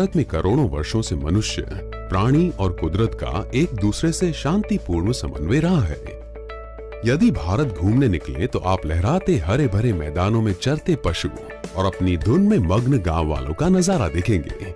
भारत में करोड़ों वर्षों से मनुष्य, प्राणी और कुदरत का एक दूसरे से शांतिपूर्ण समन्वय रहा है। यदि भारत घूमने निकले तो आप लहराते हरे भरे मैदानों में चरते पशु और अपनी धुन में मग्न गांव वालों का नजारा देखेंगे।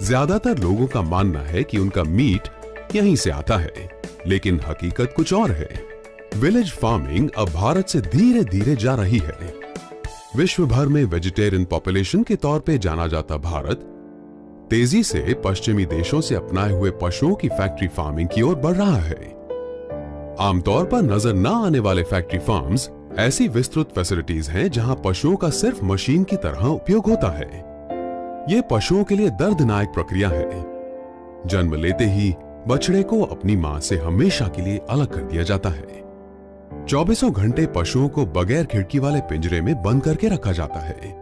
ज्यादातर लोगों का मानना है कि उनका मीट यहीं से आता है, लेकिन हकीकत कुछ और है। विलेज फार्मिंग अब भारत से धीरे धीरे जा रही है। विश्व भर में वेजिटेरियन पॉपुलेशन के तौर पे जाना जाता भारत तेजी से पश्चिमी देशों से अपनाए हुए पशुओं की फैक्ट्री फार्मिंग की ओर बढ़ रहा है। आमतौर पर नजर न आने वाले फैक्ट्री फार्म्स ऐसी विस्तृत फैसिलिटीज हैं जहां पशुओं का सिर्फ मशीन की तरह उपयोग होता है। यह पशुओं के लिए दर्दनाक प्रक्रिया है। जन्म लेते ही बछड़े को अपनी मां से हमेशा के लिए अलग कर दिया जाता है। 24 घंटे पशुओं को बगैर खिड़की वाले पिंजरे में बंद करके रखा जाता है।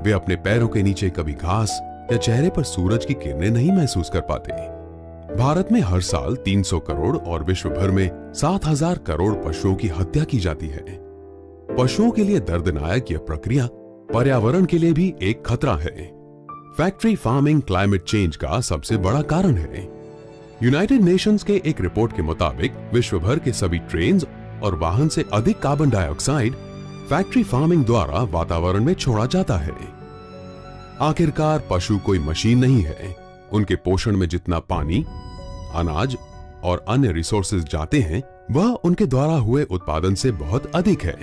वे अपने पैरों के नीचे कभी घास या चेहरे पर सूरज की किरणें नहीं महसूस कर पाते। भारत में हर साल 300 करोड़ और विश्व भर में 7,000 करोड़ पशुओं की हत्या की जाती है। पशुओं के लिए दर्दनाक यह प्रक्रिया पर्यावरण के लिए भी एक खतरा है। फैक्ट्री फार्मिंग क्लाइमेट चेंज का सबसे बड़ा कारण है। यूनाइटेड नेशंस के एक रिपोर्ट के मुताबिक विश्व भर के सभी ट्रेन और वाहन से अधिक कार्बन डाइऑक्साइड फैक्ट्री फार्मिंग द्वारा वातावरण में छोड़ा जाता है। आखिरकार पशु कोई मशीन नहीं है। उनके पोषण में जितना पानी, अनाज और अन्य रिसोर्सेज जाते हैं वह उनके द्वारा हुए उत्पादन से बहुत अधिक है।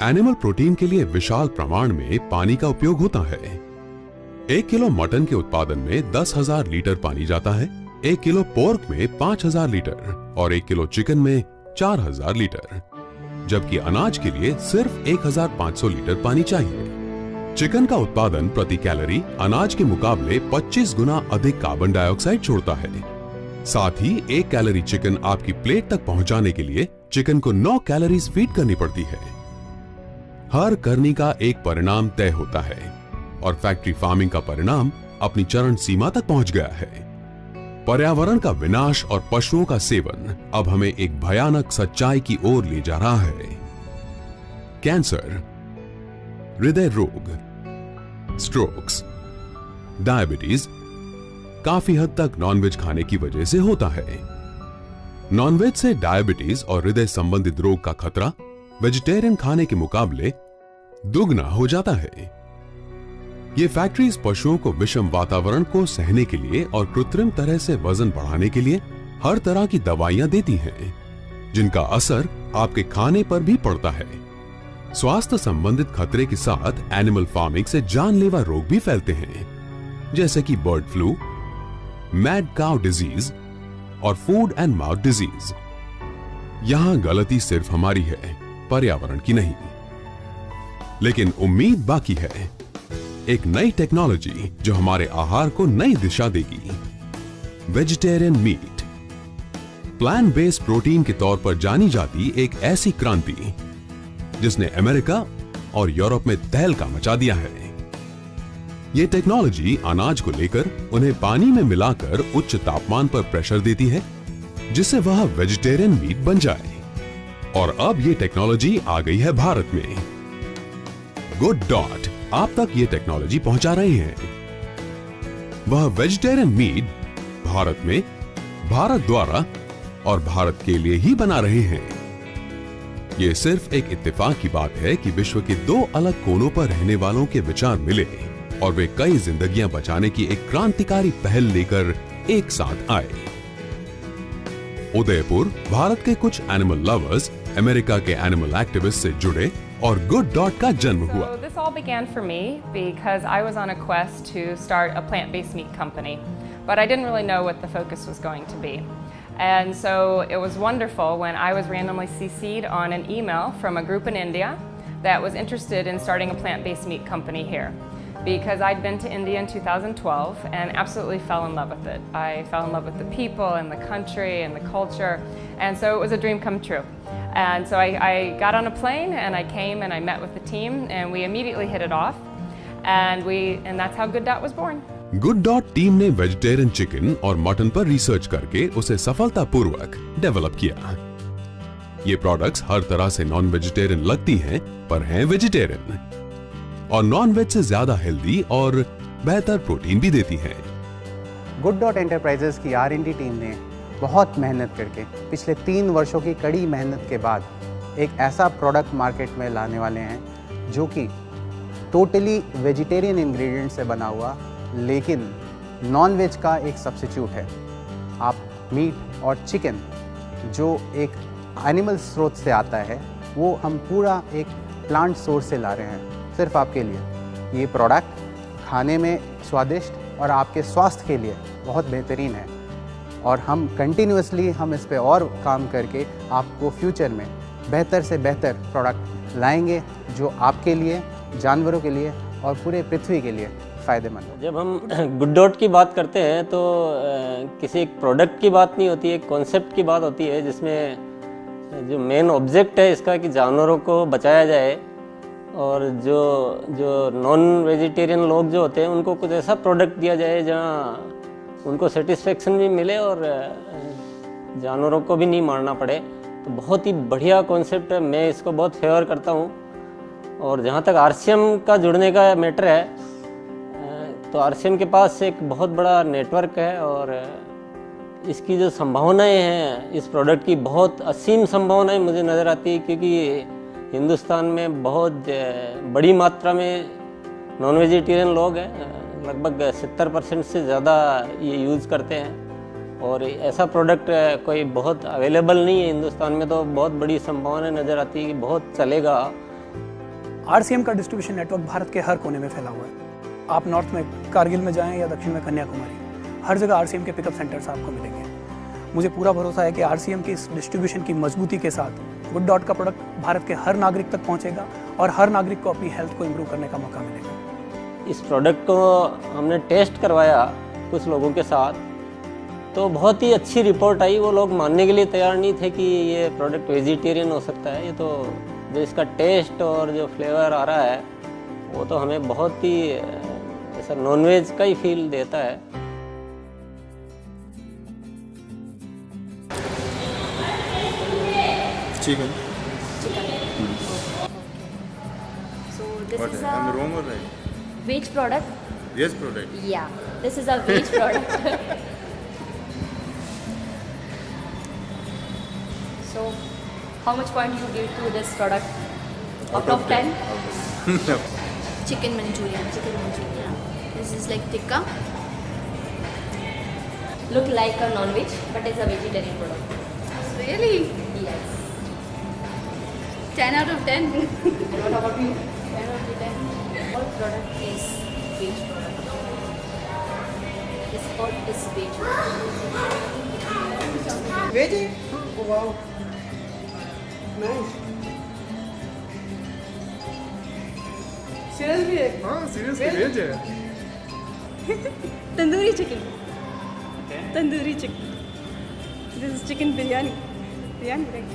एनिमल प्रोटीन के लिए विशाल प्रमाण में पानी का उपयोग होता है। 1 किलो मटन के उत्पादन में 10,000 लीटर पानी जाता है, 1 किलो पोर्क में 5,000 लीटर और 1 किलो चिकन में 4,000 लीटर, जबकि अनाज के लिए सिर्फ 1,500 लीटर पानी चाहिए। चिकन का उत्पादन प्रति कैलोरी अनाज के मुकाबले 25 गुना अधिक कार्बन डाइऑक्साइड छोड़ता है। साथ ही 1 कैलोरी चिकन आपकी प्लेट तक पहुंचाने के लिए चिकन को 9 कैलोरीज फीड करनी पड़ती है। हर करनी का एक परिणाम तय होता है और फैक्ट्री फार्मिंग का परिणाम अपनी चरम सीमा तक पहुंच गया है। पर्यावरण का विनाश और पशुओं का सेवन अब हमें एक भयानक सच्चाई की ओर ले जा रहा है। कैंसर, हृदय रोग, स्ट्रोक्स, डायबिटीज काफी हद तक नॉनवेज खाने की वजह से होता है। नॉनवेज से डायबिटीज और हृदय संबंधित रोग का खतरा वेजिटेरियन खाने के मुकाबले दुगना हो जाता है। ये फैक्ट्रीज पशुओं को विषम वातावरण को सहने के लिए और कृत्रिम तरह से वजन बढ़ाने के लिए हर तरह की दवाइयां देती हैं, जिनका असर आपके खाने पर भी पड़ता है। स्वास्थ्य संबंधित खतरे के साथ एनिमल फार्मिंग से जानलेवा रोग भी फैलते हैं, जैसे कि bird flu, mad cow disease और फूड एंड माउथ डिजीज। यहां गलती सिर्फ हमारी है, पर्यावरण की नहीं। लेकिन उम्मीद बाकी है, एक नई टेक्नोलॉजी जो हमारे आहार को नई दिशा देगी। Vegetarian meat, plant based protein के तौर पर जानी जाती एक ऐसी क्रांति जिसने अमेरिका और यूरोप में तहलका मचा दिया है। यह टेक्नोलॉजी अनाज को लेकर उन्हें पानी में मिलाकर उच्च तापमान पर प्रेशर देती है, जिससे वह वेजिटेरियन मीट बन जाए। और अब यह टेक्नोलॉजी आ गई है भारत में। गुड डॉट आप तक ये टेक्नोलॉजी पहुंचा रहे हैं। वह वेजिटेरियन मीट भारत में, भारत द्वारा और भारत के लिए ही बना रहे हैं। यह सिर्फ एक इत्तेफाक की बात है कि विश्व के 2 अलग कोनों पर रहने वालों के विचार मिले और वे कई जिंदगियां बचाने की एक क्रांतिकारी पहल लेकर एक साथ आए। उदयपुर भारत के कुछ एनिमल लवर्स अमेरिका के एनिमल एक्टिविस्ट से जुड़े और गुड डॉट का जन्म हुआ। So this all began for me because I was on a quest to start a plant-based meat company, but I didn't really know what the focus was going to be. And so it was wonderful when I was randomly CC'd on an email from a group in India that was interested in starting a plant-based meat company here. Because I'd been to India in 2012 and absolutely fell in love with it. I fell in love with the people and the country and the culture, and so it was a dream come true. And so I got on a plane and I came and I met with the team and we immediately hit it off, and that's how Good Dot was born. Good dot team ने vegetarian chicken और mutton पर research करके उसे सफलतापूर्वक develop किया। ये products हर तरह से नॉन वेजिटेरियन लगती हैं, पर हैं वेजिटेरियन और नॉन वेज से ज्यादा हेल्दी और बेहतर प्रोटीन भी देती हैं। गुड डॉट एंटरप्राइजेस की R&D टीम ने बहुत मेहनत करके पिछले 3 वर्षों की कड़ी मेहनत के बाद एक ऐसा प्रोडक्ट मार्केट में लाने वाले हैं जो कि टोटली वेजिटेरियन इंग्रेडिएंट से बना हुआ, लेकिन नॉन वेज का एक सब्स्टिट्यूट है। आप मीट और चिकन जो एक एनिमल स्रोत से आता है, वो हम पूरा एक प्लांट सोर्स से ला रहे हैं सिर्फ आपके लिए। ये प्रोडक्ट खाने में स्वादिष्ट और आपके स्वास्थ्य के लिए बहुत बेहतरीन है और हम कंटिन्यूअसली इस पे और काम करके आपको फ्यूचर में बेहतर से बेहतर प्रोडक्ट लाएंगे जो आपके लिए, जानवरों के लिए और पूरे पृथ्वी के लिए फ़ायदेमंद हो। जब हम गुड डॉट की बात करते हैं तो किसी एक प्रोडक्ट की बात नहीं होती है, एक कॉन्सेप्ट की बात होती है जिसमें जो मेन ऑब्जेक्ट है इसका कि जानवरों को बचाया जाए और जो नॉन वेजिटेरियन लोग जो होते हैं उनको कुछ ऐसा प्रोडक्ट दिया जाए जहाँ उनको सेटिस्फेक्शन भी मिले और जानवरों को भी नहीं मारना पड़े। तो बहुत ही बढ़िया कॉन्सेप्ट है, मैं इसको बहुत फेवर करता हूँ। और जहाँ तक RCM का जुड़ने का मैटर है तो RCM के पास एक बहुत बड़ा नेटवर्क है और इसकी जो संभावनाएं हैं इस प्रोडक्ट की, बहुत असीम संभावनाएं मुझे नज़र आती है, क्योंकि हिंदुस्तान में बहुत बड़ी मात्रा में नॉन वेजिटेरियन लोग हैं, लगभग 70% से ज़्यादा ये यूज़ करते हैं और ऐसा प्रोडक्ट कोई बहुत अवेलेबल नहीं है हिंदुस्तान में। तो बहुत बड़ी संभावना नज़र आती है कि बहुत चलेगा। RCM का डिस्ट्रीब्यूशन नेटवर्क भारत के हर कोने में फैला हुआ है। आप नॉर्थ में कारगिल में जाएं या दक्षिण में कन्याकुमारी, हर जगह RCM के पिकअप सेंटर्स आपको मिलेंगे। मुझे पूरा भरोसा है कि RCM की इस डिस्ट्रीब्यूशन की मजबूती के साथ गुड डॉट का प्रोडक्ट भारत के हर नागरिक तक पहुंचेगा और हर नागरिक को अपनी हेल्थ को इम्प्रूव करने का मौका मिलेगा। इस प्रोडक्ट को हमने टेस्ट करवाया कुछ लोगों के साथ, तो बहुत ही अच्छी रिपोर्ट आई। वो लोग मानने के लिए तैयार नहीं थे कि ये प्रोडक्ट वेजिटेरियन हो सकता है। ये तो जो इसका टेस्ट और जो फ्लेवर आ रहा है वो तो हमें बहुत ही ऐसा नॉनवेज का ही फील देता है। Chicken. So this What? is I'm a wrong or right? veg product. Yes, product. Yeah, this is a veg product. So, how much point you give to this product? Out of 10? Chicken Manchurian. Chicken Manchurian. This is like tikka. Look like a non-veg, but it's a vegetarian product. Really? Yes. 10 out of 10. And what about you? 10 out of 10. All product is veg product. This all is veg. Veggie? Oh wow. Nice. Seriously? हाँ, seriously veg है। Tandoori chicken. Tandoori chicken. This is chicken biryani. Biryani, right?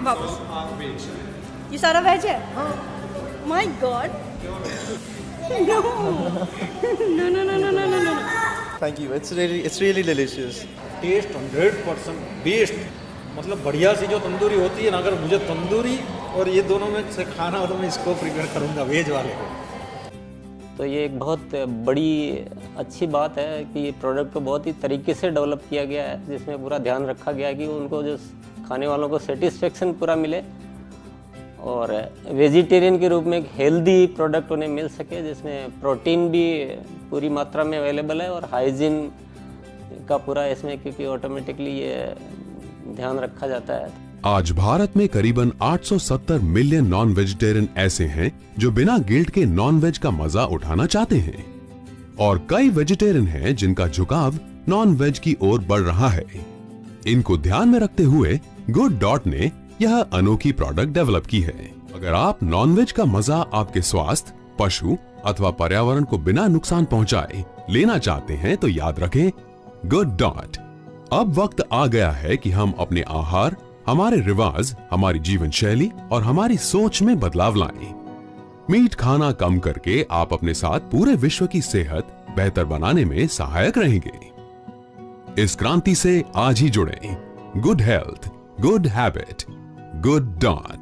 वापस। ये सारा veg है? My God. No. No, no, no, no, no, no, no. Thank you. It's really delicious. Taste 100% best, मतलब बढ़िया सी जो तंदूरी होती है ना, अगर मुझे तंदूरी और ये दोनों में से खाना हो तो मैं इसको प्रीफर करूँगा, वेज वाले को। तो ये एक बहुत बड़ी अच्छी बात है कि ये प्रोडक्ट को बहुत ही तरीके से डेवलप किया गया है, जिसमें पूरा ध्यान रखा गया है कि उनको जो खाने वालों को सेटिस्फेक्शन पूरा मिले और वेजिटेरियन के रूप में एक हेल्दी प्रोडक्ट उन्हें मिल सके, जिसमें प्रोटीन भी पूरी मात्रा में अवेलेबल है और हाइजीन का पूरा इसमें, क्योंकि ऑटोमेटिकली ये ध्यान रखा जाता है। आज भारत में करीबन 870 मिलियन नॉन वेजिटेरियन ऐसे हैं जो बिना गिल्ट के नॉन वेज का मजा उठाना चाहते हैं और कई वेजिटेरियन हैं जिनका झुकाव नॉन वेज की ओर बढ़ रहा है। इनको ध्यान में रखते हुए गुड डॉट ने यह अनोखी प्रोडक्ट डेवलप की है। अगर आप नॉन वेज का मजा आपके स्वास्थ्य, पशु अथवा पर्यावरण को बिना नुकसान पहुंचाए लेना चाहते हैं तो याद रखें गुड डॉट। अब वक्त आ गया है कि हम अपने आहार, हमारे रिवाज, हमारी जीवन शैली और हमारी सोच में बदलाव लाएं। मीट खाना कम करके आप अपने साथ पूरे विश्व की सेहत बेहतर बनाने में सहायक रहेंगे। इस क्रांति से आज ही जुड़ें। Good health, good habit, good dot.